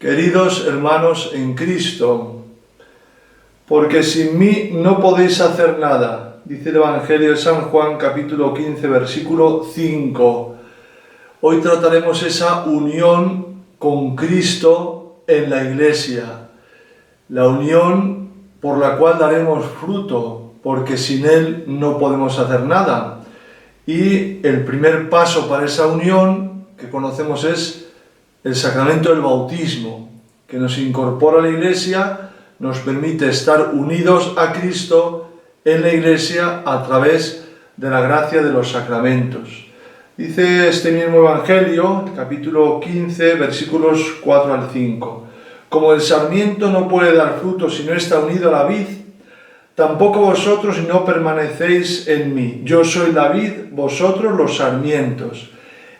Queridos hermanos en Cristo, porque sin mí no podéis hacer nada, dice el Evangelio de San Juan, capítulo 15, versículo 5. Hoy trataremos esa unión con Cristo en la Iglesia, la unión por la cual daremos fruto, porque sin Él no podemos hacer nada. Y el primer paso para esa unión que conocemos es el sacramento del bautismo, que nos incorpora a la Iglesia, nos permite estar unidos a Cristo en la Iglesia a través de la gracia de los sacramentos. Dice este mismo Evangelio, capítulo 15, versículos 4 al 5. Como el sarmiento no puede dar fruto si no está unido a la vid, tampoco vosotros si no permanecéis en mí. Yo soy la vid, vosotros los sarmientos.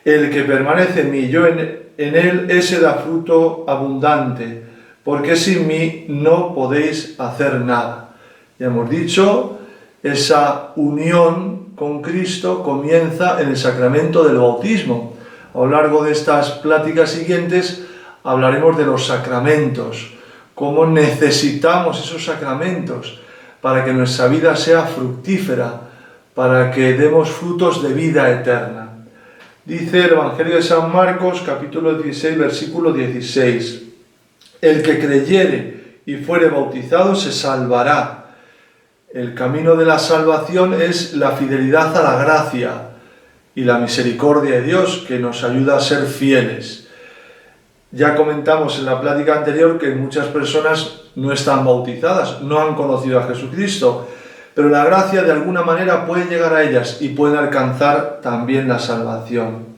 El que permanece en mí, yo en él, ese da fruto abundante, porque sin mí no podéis hacer nada. Ya hemos dicho, esa unión con Cristo comienza en el sacramento del bautismo. A lo largo de estas pláticas siguientes hablaremos de los sacramentos, cómo necesitamos esos sacramentos para que nuestra vida sea fructífera, para que demos frutos de vida eterna. Dice el Evangelio de San Marcos, capítulo 16, versículo 16. El que creyere y fuere bautizado se salvará. El camino de la salvación es la fidelidad a la gracia y la misericordia de Dios, que nos ayuda a ser fieles. Ya comentamos en la plática anterior que muchas personas no están bautizadas, no han conocido a Jesucristo, pero la gracia de alguna manera puede llegar a ellas y pueden alcanzar también la salvación.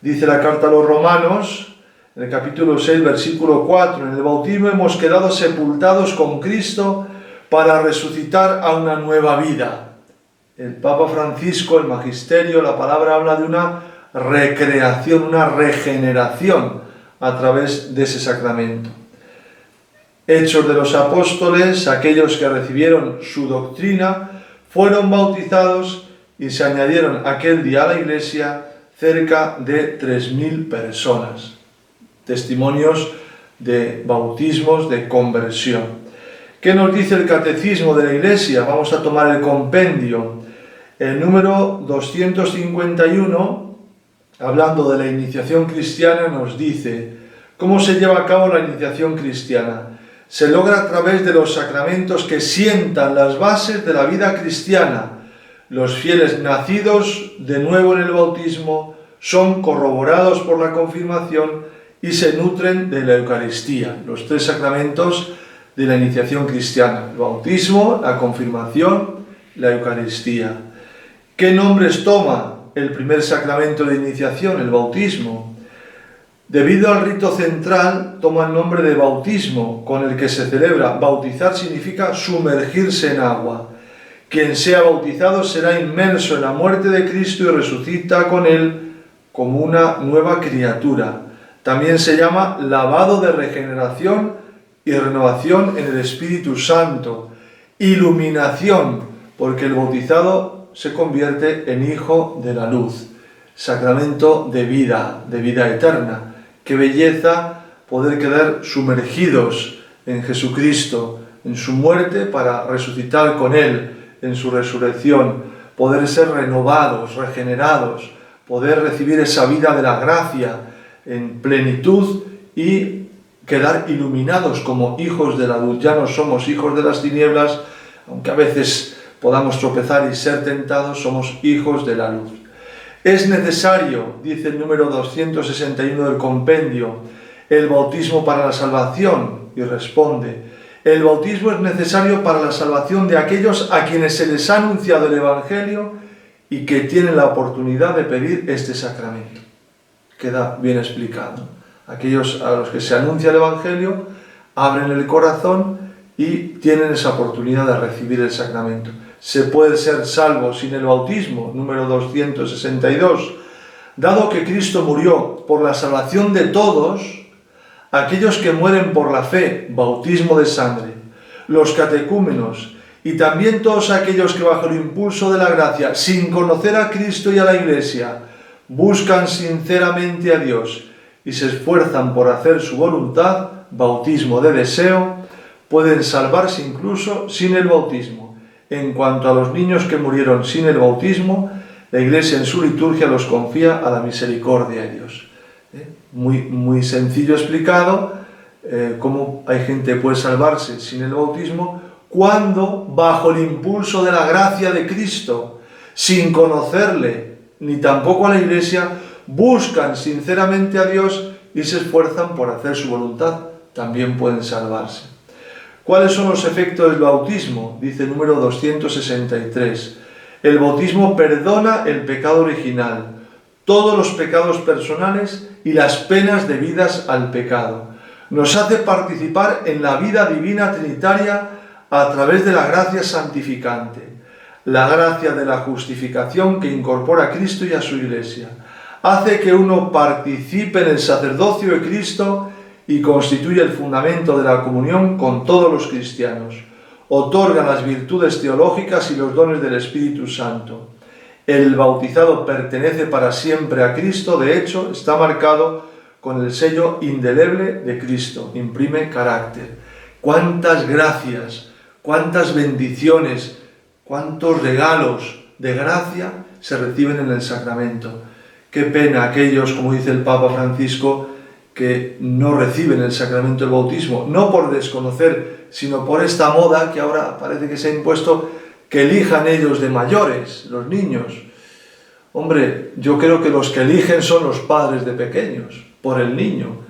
Dice la carta a los Romanos, en el capítulo 6, versículo 4, en el bautismo hemos quedado sepultados con Cristo para resucitar a una nueva vida. El Papa Francisco, el Magisterio, la palabra habla de una recreación, una regeneración a través de ese sacramento. Hechos de los Apóstoles, aquellos que recibieron su doctrina, fueron bautizados y se añadieron aquel día a la Iglesia cerca de 3.000 personas. Testimonios de bautismos, de conversión. ¿Qué nos dice el Catecismo de la Iglesia? Vamos a tomar el compendio. El número 251, hablando de la iniciación cristiana, nos dice: ¿cómo se lleva a cabo la iniciación cristiana? Se logra a través de los sacramentos que sientan las bases de la vida cristiana. Los fieles nacidos de nuevo en el bautismo son corroborados por la confirmación y se nutren de la Eucaristía. Los tres sacramentos de la iniciación cristiana: el bautismo, la confirmación, la Eucaristía. ¿Qué nombres toma el primer sacramento de iniciación, el bautismo? Debido al rito central, toma el nombre de bautismo, con el que se celebra. Bautizar significa sumergirse en agua. Quien sea bautizado será inmerso en la muerte de Cristo y resucita con él como una nueva criatura. También se llama lavado de regeneración y renovación en el Espíritu Santo. Iluminación, porque el bautizado se convierte en hijo de la luz. Sacramento de vida eterna. Qué belleza poder quedar sumergidos en Jesucristo, en su muerte para resucitar con Él, en su resurrección, poder ser renovados, regenerados, poder recibir esa vida de la gracia en plenitud y quedar iluminados como hijos de la luz. Ya no somos hijos de las tinieblas, aunque a veces podamos tropezar y ser tentados, somos hijos de la luz. Es necesario, dice el número 261 del compendio, el bautismo para la salvación, y responde: el bautismo es necesario para la salvación de aquellos a quienes se les ha anunciado el Evangelio y que tienen la oportunidad de pedir este sacramento. Queda bien explicado. Aquellos a los que se anuncia el Evangelio abren el corazón y tienen esa oportunidad de recibir el sacramento. Se puede ser salvo sin el bautismo, número 262. Dado que Cristo murió por la salvación de todos, aquellos que mueren por la fe, bautismo de sangre, los catecúmenos y también todos aquellos que bajo el impulso de la gracia, sin conocer a Cristo y a la Iglesia, buscan sinceramente a Dios y se esfuerzan por hacer su voluntad, bautismo de deseo, pueden salvarse incluso sin el bautismo. En cuanto a los niños que murieron sin el bautismo, la Iglesia en su liturgia los confía a la misericordia de Dios. Muy sencillo explicado, cómo hay gente que puede salvarse sin el bautismo cuando, bajo el impulso de la gracia de Cristo, sin conocerle ni tampoco a la Iglesia, buscan sinceramente a Dios y se esfuerzan por hacer su voluntad, también pueden salvarse. ¿Cuáles son los efectos del bautismo? Dice el número 263. El bautismo perdona el pecado original, todos los pecados personales y las penas debidas al pecado. Nos hace participar en la vida divina trinitaria a través de la gracia santificante, la gracia de la justificación que incorpora a Cristo y a su Iglesia. Hace que uno participe en el sacerdocio de Cristo y constituye el fundamento de la comunión con todos los cristianos. Otorga las virtudes teológicas y los dones del Espíritu Santo. El bautizado pertenece para siempre a Cristo, de hecho, está marcado con el sello indeleble de Cristo, imprime carácter. Cuántas gracias, cuántas bendiciones, cuántos regalos de gracia se reciben en el sacramento. Qué pena aquellos, como dice el Papa Francisco, que no reciben el sacramento del bautismo, no por desconocer, sino por esta moda que ahora parece que se ha impuesto, que elijan ellos de mayores, los niños. Hombre, yo creo que los que eligen son los padres de pequeños, por el niño.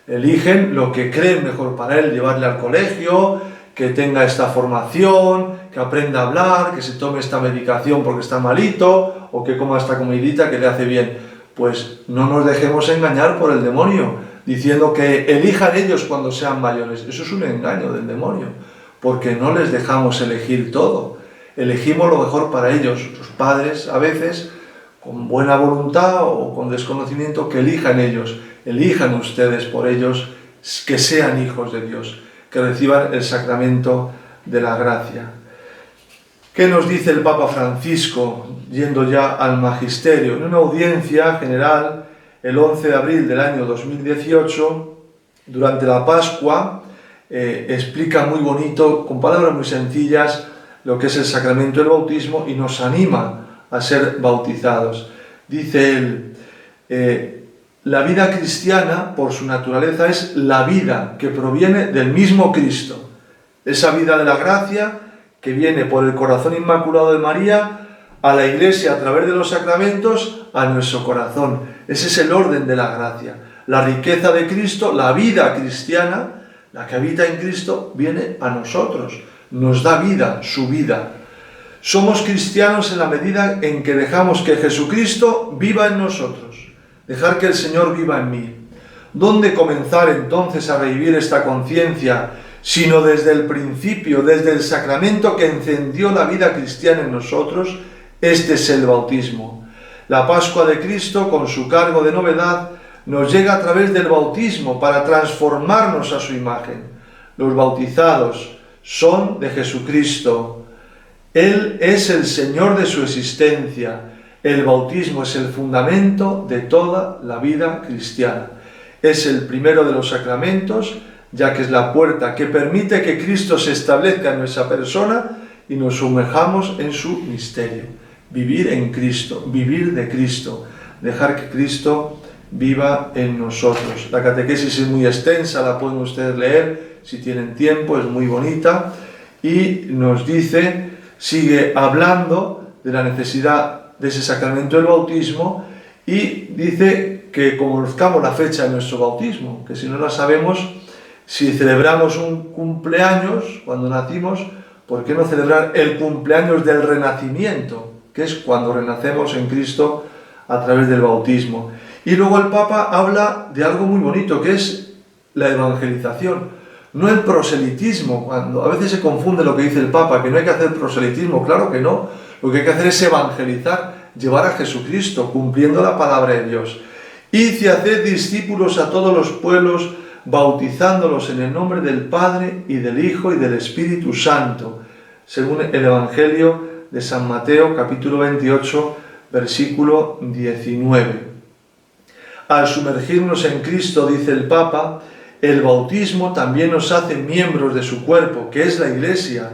Eligen lo que creen mejor para él, llevarle al colegio, que tenga esta formación, que aprenda a hablar, que se tome esta medicación porque está malito, o que coma esta comidita que le hace bien. Pues no nos dejemos engañar por el demonio, diciendo que elijan ellos cuando sean mayores. Eso es un engaño del demonio, porque no les dejamos elegir todo. Elegimos lo mejor para ellos. Los padres, a veces, con buena voluntad o con desconocimiento, que elijan ellos. Elijan ustedes por ellos, que sean hijos de Dios, que reciban el sacramento de la gracia. ¿Qué nos dice el Papa Francisco, yendo ya al magisterio? En una audiencia general, el 11 de abril del año 2018, durante la Pascua, explica muy bonito, con palabras muy sencillas, lo que es el sacramento del bautismo y nos anima a ser bautizados. Dice él, la vida cristiana, por su naturaleza, es la vida que proviene del mismo Cristo. Esa vida de la gracia que viene por el corazón inmaculado de María a la Iglesia a través de los sacramentos, a nuestro corazón. Ese es el orden de la gracia. La riqueza de Cristo, la vida cristiana, la que habita en Cristo, viene a nosotros. Nos da vida, su vida. Somos cristianos en la medida en que dejamos que Jesucristo viva en nosotros. Dejar que el Señor viva en mí. ¿Dónde comenzar entonces a revivir esta conciencia? Sino desde el principio, desde el sacramento que encendió la vida cristiana en nosotros. Este es el bautismo. La Pascua de Cristo, con su cargo de novedad, nos llega a través del bautismo para transformarnos a su imagen. Los bautizados son de Jesucristo. Él es el Señor de su existencia. El bautismo es el fundamento de toda la vida cristiana. Es el primero de los sacramentos, ya que es la puerta que permite que Cristo se establezca en nuestra persona y nos sumerjamos en su misterio. Vivir en Cristo, vivir de Cristo, dejar que Cristo viva en nosotros. La catequesis es muy extensa, la pueden ustedes leer si tienen tiempo, es muy bonita y nos dice, sigue hablando de la necesidad de ese sacramento del bautismo y dice que conozcamos la fecha de nuestro bautismo, que si no la sabemos, si celebramos un cumpleaños cuando nacimos, ¿por qué no celebrar el cumpleaños del renacimiento? Que es cuando renacemos en Cristo a través del bautismo. Y luego el Papa habla de algo muy bonito, que es la evangelización, no el proselitismo. Cuando a veces se confunde lo que dice el Papa, que no hay que hacer proselitismo, claro que no. Lo que hay que hacer es evangelizar, llevar a Jesucristo, cumpliendo la palabra de Dios. Id y haced discípulos a todos los pueblos, bautizándolos en el nombre del Padre y del Hijo y del Espíritu Santo, según el Evangelio de San Mateo, capítulo 28, versículo 19. Al sumergirnos en Cristo, dice el Papa, el bautismo también nos hace miembros de su cuerpo, que es la Iglesia,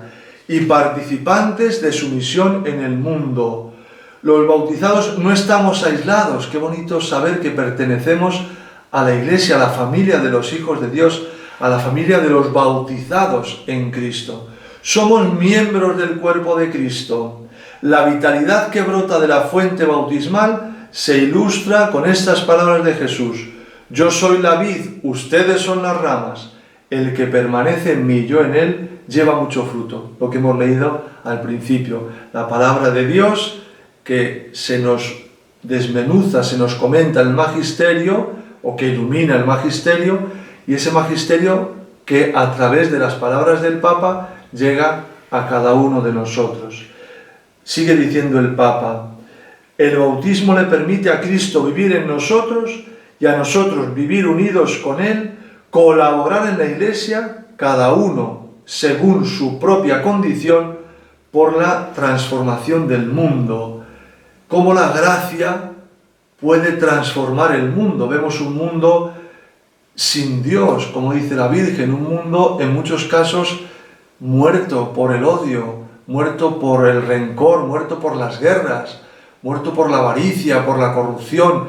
y participantes de su misión en el mundo. Los bautizados no estamos aislados. Qué bonito saber que pertenecemos a la Iglesia, a la familia de los hijos de Dios, a la familia de los bautizados en Cristo. Somos miembros del cuerpo de Cristo. La vitalidad que brota de la fuente bautismal se ilustra con estas palabras de Jesús: yo soy la vid, ustedes son las ramas. El que permanece en mí y yo en él, lleva mucho fruto. Lo que hemos leído al principio, la palabra de Dios que se nos desmenuza, se nos comenta el magisterio, o que ilumina el magisterio, y ese magisterio que a través de las palabras del Papa llega a cada uno de nosotros. Sigue diciendo el Papa: el bautismo le permite a Cristo vivir en nosotros y a nosotros vivir unidos con Él, colaborar en la Iglesia, cada uno según su propia condición, por la transformación del mundo. Cómo la gracia puede transformar el mundo. Vemos un mundo sin Dios, como dice la Virgen, un mundo en muchos casos muerto por el odio, muerto por el rencor, muerto por las guerras, muerto por la avaricia, por la corrupción.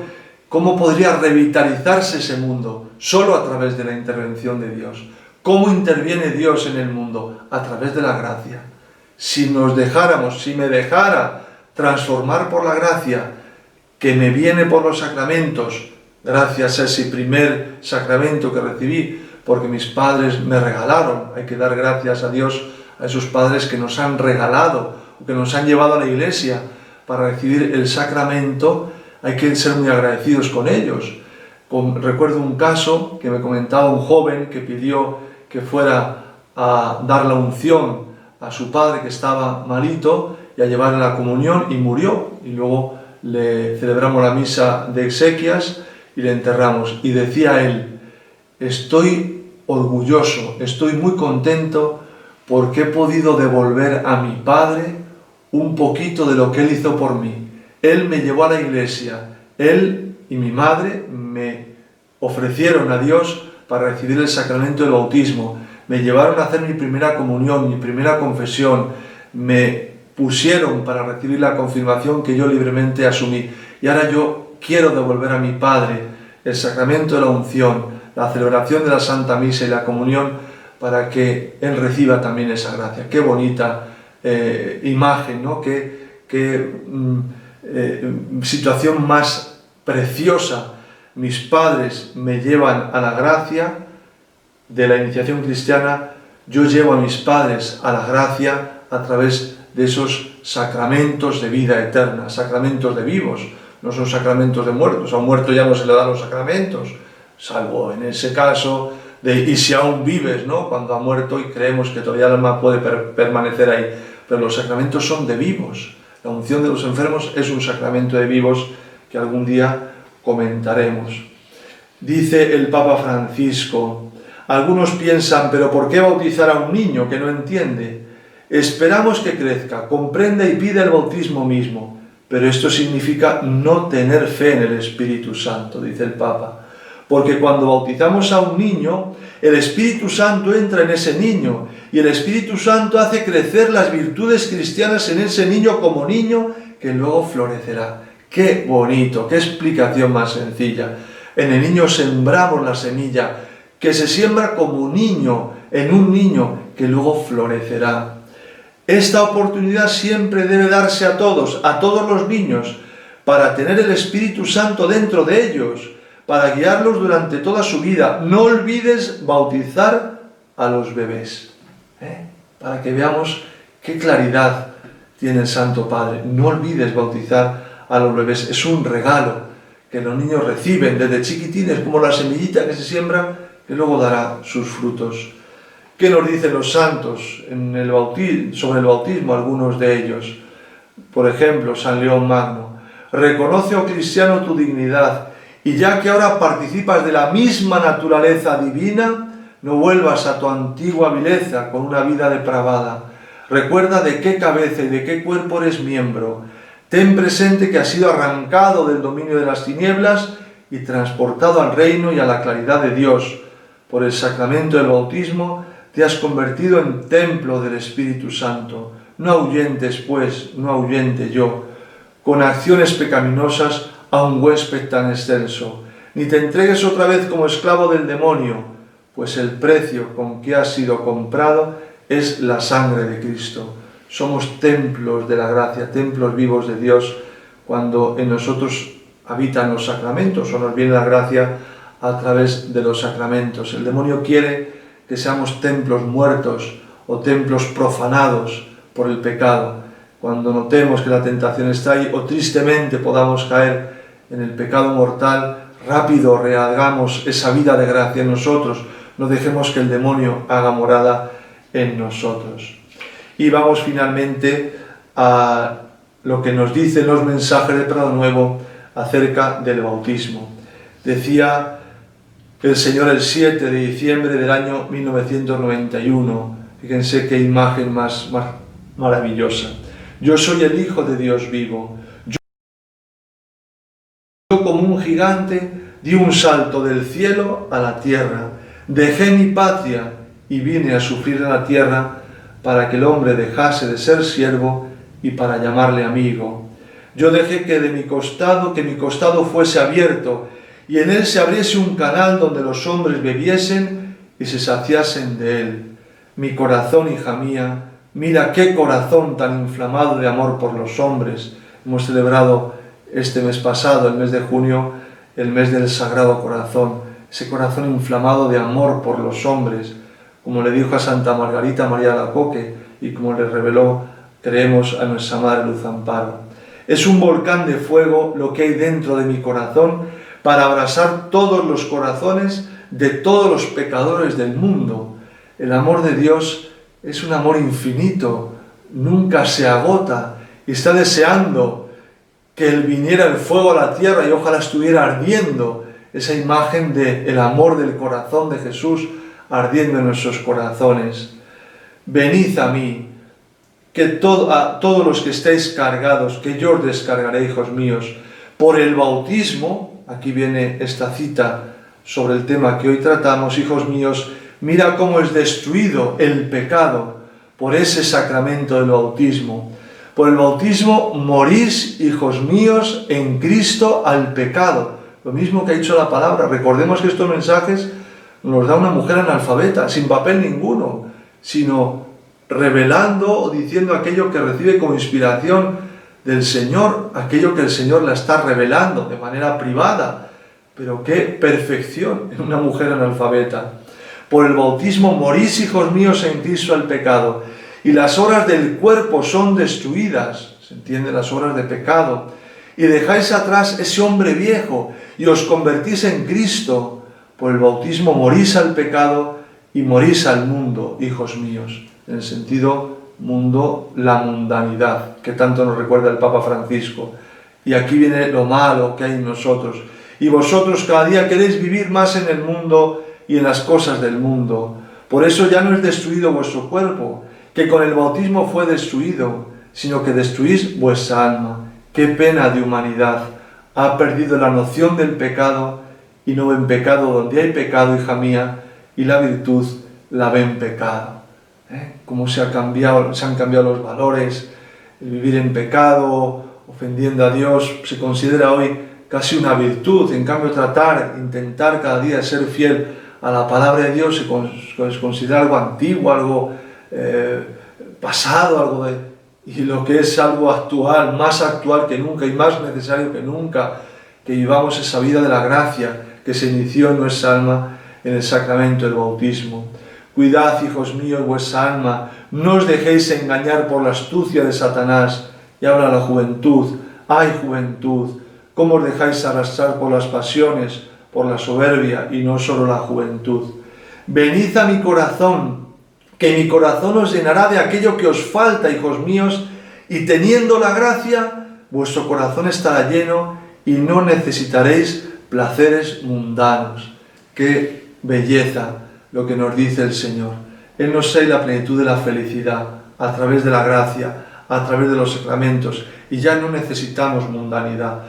¿Cómo podría revitalizarse ese mundo? Solo a través de la intervención de Dios. ¿Cómo interviene Dios en el mundo? A través de la gracia. Si nos dejáramos, si me dejara transformar por la gracia que me viene por los sacramentos, gracias a ese primer sacramento que recibí, porque mis padres me regalaron. Hay que dar gracias a Dios, a esos padres que nos han regalado, o que nos han llevado a la Iglesia para recibir el sacramento. Hay que ser muy agradecidos con ellos. Recuerdo un caso que me comentaba un joven que pidió que fuera a dar la unción a su padre que estaba malito y a llevarle la comunión, y murió, y luego le celebramos la misa de exequias y le enterramos. Y decía él: estoy orgulloso, estoy muy contento porque he podido devolver a mi padre un poquito de lo que él hizo por mí. Él me llevó a la Iglesia, él y mi madre me ofrecieron a Dios para recibir el sacramento del bautismo, me llevaron a hacer mi primera comunión, mi primera confesión, me pusieron para recibir la confirmación que yo libremente asumí. Y ahora yo quiero devolver a mi Padre el sacramento de la unción, la celebración de la Santa Misa y la comunión, para que Él reciba también esa gracia. Qué bonita imagen, ¿no? Qué situación más preciosa. Mis padres me llevan a la gracia de la iniciación cristiana, yo llevo a mis padres a la gracia a través de esos sacramentos de vida eterna, sacramentos de vivos, no son sacramentos de muertos. A un muerto ya no se le dan los sacramentos, salvo en ese caso de y si aún vives, ¿no? Cuando ha muerto y creemos que todavía el alma puede permanecer ahí, pero los sacramentos son de vivos. La unción de los enfermos es un sacramento de vivos que algún día comentaremos. Dice el Papa Francisco: algunos piensan, pero ¿por qué bautizar a un niño que no entiende? Esperamos que crezca, comprenda y pida el bautismo mismo, pero esto significa no tener fe en el Espíritu Santo, dice el Papa. Porque cuando bautizamos a un niño, el Espíritu Santo entra en ese niño y el Espíritu Santo hace crecer las virtudes cristianas en ese niño como niño que luego florecerá. ¡Qué bonito! ¡Qué explicación más sencilla! En el niño sembramos la semilla que se siembra como niño, en un niño que luego florecerá. Esta oportunidad siempre debe darse a todos los niños, para tener el Espíritu Santo dentro de ellos, para guiarlos durante toda su vida. No olvides bautizar a los bebés, para que veamos qué claridad tiene el Santo Padre. No olvides bautizar a los bebés, es un regalo que los niños reciben desde chiquitines, como la semillita que se siembra, que luego dará sus frutos. ¿Qué nos dicen los santos sobre el bautismo, algunos de ellos? Por ejemplo, San León Magno: reconoce, oh cristiano, tu dignidad, y ya que ahora participas de la misma naturaleza divina, no vuelvas a tu antigua vileza con una vida depravada. Recuerda de qué cabeza y de qué cuerpo eres miembro. Ten presente que has sido arrancado del dominio de las tinieblas y transportado al reino y a la claridad de Dios. Por el sacramento del bautismo te has convertido en templo del Espíritu Santo. No ahuyentes, pues, no ahuyente yo, con acciones pecaminosas a un huésped tan excelso, ni te entregues otra vez como esclavo del demonio, pues el precio con que has sido comprado es la sangre de Cristo. Somos templos de la gracia, templos vivos de Dios, cuando en nosotros habitan los sacramentos o nos viene la gracia a través de los sacramentos. El demonio quiere que seamos templos muertos o templos profanados por el pecado. Cuando notemos que la tentación está ahí o tristemente podamos caer en el pecado mortal, rápido rehagamos esa vida de gracia en nosotros. No dejemos que el demonio haga morada en nosotros. Y vamos finalmente a lo que nos dicen los mensajes de Prado Nuevo acerca del bautismo. Decía el Señor el 7 de diciembre del año 1991, fíjense qué imagen más maravillosa. Yo soy el Hijo de Dios vivo. Yo como un gigante di un salto del cielo a la tierra. Dejé mi patria y vine a sufrir en la tierra para que el hombre dejase de ser siervo y para llamarle amigo. Yo dejé que mi costado fuese abierto y en él se abriese un canal donde los hombres bebiesen y se saciasen de él. Mi corazón, hija mía, mira qué corazón tan inflamado de amor por los hombres. Hemos celebrado este mes pasado, el mes de junio, el mes del Sagrado Corazón, ese corazón inflamado de amor por los hombres, como le dijo a Santa Margarita María de Alacoque y como le reveló, creemos, a nuestra Madre Luz Amparo. Es un volcán de fuego lo que hay dentro de mi corazón para abrasar todos los corazones de todos los pecadores del mundo. El amor de Dios es un amor infinito, nunca se agota y está deseando que viniera el fuego a la tierra y ojalá estuviera ardiendo esa imagen del amor del corazón de Jesús ardiendo en nuestros corazones. Venid a mí, a todos los que estéis cargados, que yo os descargaré, hijos míos. Por el bautismo, aquí viene esta cita sobre el tema que hoy tratamos, hijos míos, mira cómo es destruido el pecado por ese sacramento del bautismo. Por el bautismo morís, hijos míos, en Cristo al pecado. Lo mismo que ha dicho la palabra. Recordemos que estos mensajes nos da una mujer analfabeta, sin papel ninguno, sino revelando o diciendo aquello que recibe como inspiración del Señor, aquello que el Señor la está revelando de manera privada. Pero qué perfección en una mujer analfabeta. Por el bautismo morís, hijos míos, en Cristo al pecado, y las obras del cuerpo son destruidas, se entiende, las obras de pecado, y dejáis atrás ese hombre viejo y os convertís en Cristo. Por el bautismo morís al pecado y morís al mundo, hijos míos. En el sentido mundo, la mundanidad, que tanto nos recuerda el Papa Francisco. Y aquí viene lo malo que hay en nosotros. Y vosotros cada día queréis vivir más en el mundo y en las cosas del mundo. Por eso ya no es destruido vuestro cuerpo, que con el bautismo fue destruido, sino que destruís vuestra alma. ¡Qué pena de humanidad! Ha perdido la noción del pecado y no ven pecado donde hay pecado, hija mía, y la virtud la ven pecado. Cómo se han cambiado los valores, el vivir en pecado, ofendiendo a Dios, se considera hoy casi una virtud. En cambio, intentar cada día ser fiel a la palabra de Dios se considera algo antiguo, algo pasado, y lo que es algo actual, más actual que nunca y más necesario que nunca, que vivamos esa vida de la gracia que se inició en nuestra alma en el sacramento del bautismo. Cuidad, hijos míos, vuestra alma, no os dejéis engañar por la astucia de Satanás. Y habla la juventud. ¡Ay, juventud! ¿Cómo os dejáis arrastrar por las pasiones, por la soberbia, y no solo la juventud? Venid a mi corazón, que mi corazón os llenará de aquello que os falta, hijos míos, y teniendo la gracia, vuestro corazón estará lleno y no necesitaréis placeres mundanos. ¡Qué belleza lo que nos dice el Señor! Él nos trae la plenitud de la felicidad a través de la gracia, a través de los sacramentos, y ya no necesitamos mundanidad.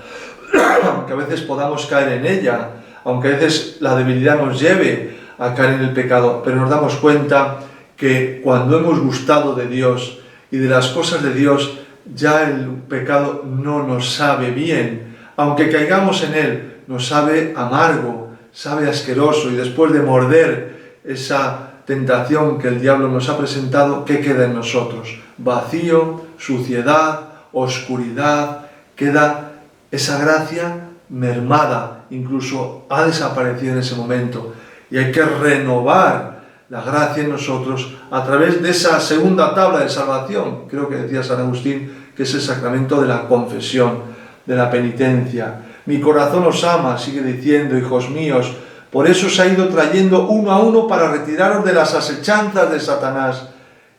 aunque a veces podamos caer en ella, aunque a veces la debilidad nos lleve a caer en el pecado, pero nos damos cuenta que cuando hemos gustado de Dios y de las cosas de Dios, ya el pecado no nos sabe bien. Aunque caigamos en él, nos sabe amargo, sabe asqueroso, y después de morder esa tentación que el diablo nos ha presentado, ¿qué queda en nosotros? Vacío, suciedad, oscuridad, queda esa gracia mermada, incluso ha desaparecido en ese momento, y hay que renovar la gracia en nosotros a través de esa segunda tabla de salvación, creo que decía San Agustín, que es el sacramento de la confesión, de la penitencia. Mi corazón os ama, sigue diciendo, hijos míos, por eso os ha ido trayendo uno a uno para retiraros de las asechanzas de Satanás,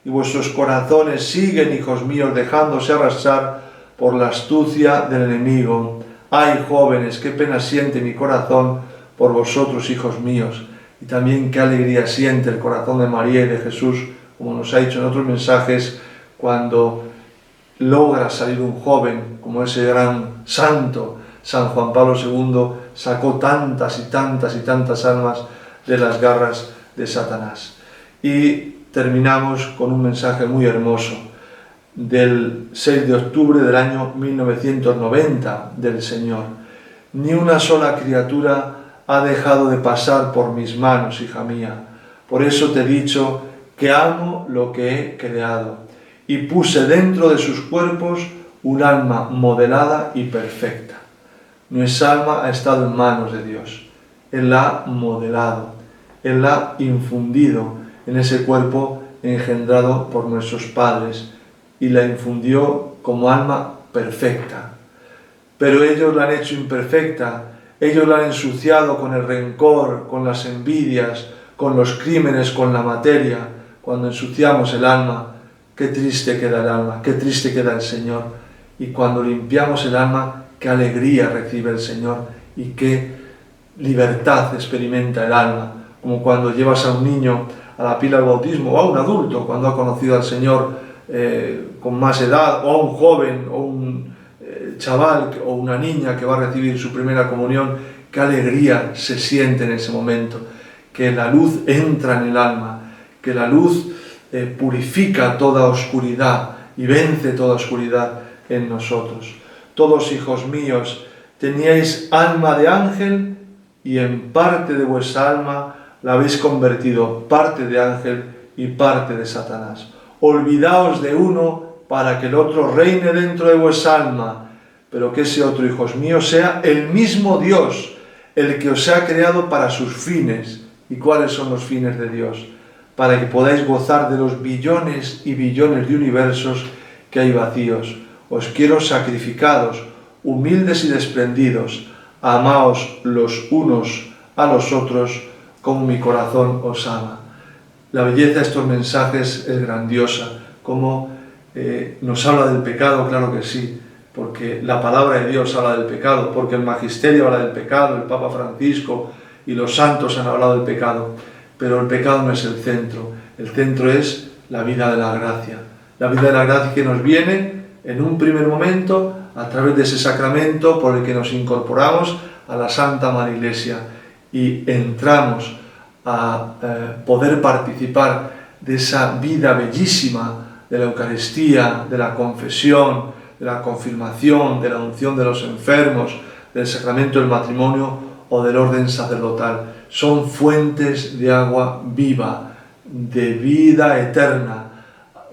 y vuestros corazones siguen, hijos míos, dejándose arrastrar por la astucia del enemigo. Ay, jóvenes, qué pena siente mi corazón por vosotros, hijos míos, y también qué alegría siente el corazón de María y de Jesús, como nos ha dicho en otros mensajes, cuando logra salir un joven, como ese gran santo, San Juan Pablo II, sacó tantas y tantas y tantas almas de las garras de Satanás. Y terminamos con un mensaje muy hermoso del 6 de octubre del año 1990 del Señor. Ni una sola criatura ha dejado de pasar por mis manos, hija mía. Por eso te he dicho que amo lo que he creado y puse dentro de sus cuerpos un alma modelada y perfecta. Nuestra alma ha estado en manos de Dios. Él la ha modelado, Él la ha infundido en ese cuerpo engendrado por nuestros padres y la infundió como alma perfecta. Pero ellos la han hecho imperfecta, ellos la han ensuciado con el rencor, con las envidias, con los crímenes, con la materia. Cuando ensuciamos el alma, qué triste queda el alma, qué triste queda el Señor. Y cuando limpiamos el alma, qué alegría recibe el Señor y qué libertad experimenta el alma. Como cuando llevas a un niño a la pila del bautismo, o a un adulto cuando ha conocido al Señor con más edad, o a un joven, o un chaval, o una niña que va a recibir su primera comunión, qué alegría se siente en ese momento, que la luz entra en el alma, que la luz purifica toda oscuridad y vence toda oscuridad en nosotros. Todos, hijos míos, teníais alma de ángel y en parte de vuestra alma la habéis convertido parte de ángel y parte de Satanás. Olvidaos de uno para que el otro reine dentro de vuestra alma, pero que ese otro, hijos míos, sea el mismo Dios, el que os ha creado para sus fines. ¿Y cuáles son los fines de Dios? Para que podáis gozar de los billones y billones de universos que hay vacíos. Os quiero sacrificados, humildes y desprendidos. Amaos los unos a los otros como mi corazón os ama. La belleza de estos mensajes es grandiosa. Como nos habla del pecado, claro que sí, porque la palabra de Dios habla del pecado, porque el magisterio habla del pecado, el Papa Francisco y los santos han hablado del pecado, pero el pecado no es el centro es la vida de la gracia que nos viene en un primer momento a través de ese sacramento por el que nos incorporamos a la Santa Madre Iglesia y entramos a poder participar de esa vida bellísima de la Eucaristía, de la confesión, de la confirmación, de la unción de los enfermos, del sacramento del matrimonio o del orden sacerdotal. Son fuentes de agua viva, de vida eterna,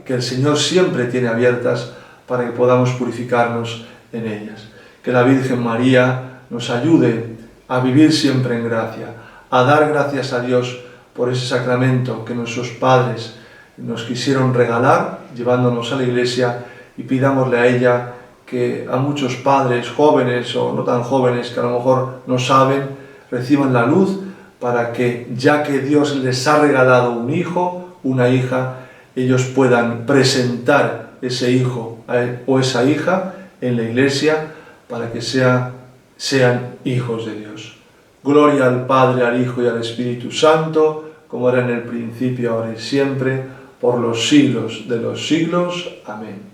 que el Señor siempre tiene abiertas para que podamos purificarnos en ellas. Que la Virgen María nos ayude a vivir siempre en gracia, a dar gracias a Dios por ese sacramento que nuestros padres nos quisieron regalar, llevándonos a la Iglesia, y pidámosle a ella que a muchos padres jóvenes o no tan jóvenes que a lo mejor no saben, reciban la luz para que, ya que Dios les ha regalado un hijo, una hija, ellos puedan presentar ese hijo o esa hija en la Iglesia para que sean hijos de Dios. Gloria al Padre, al Hijo y al Espíritu Santo, como era en el principio, ahora y siempre, por los siglos de los siglos. Amén.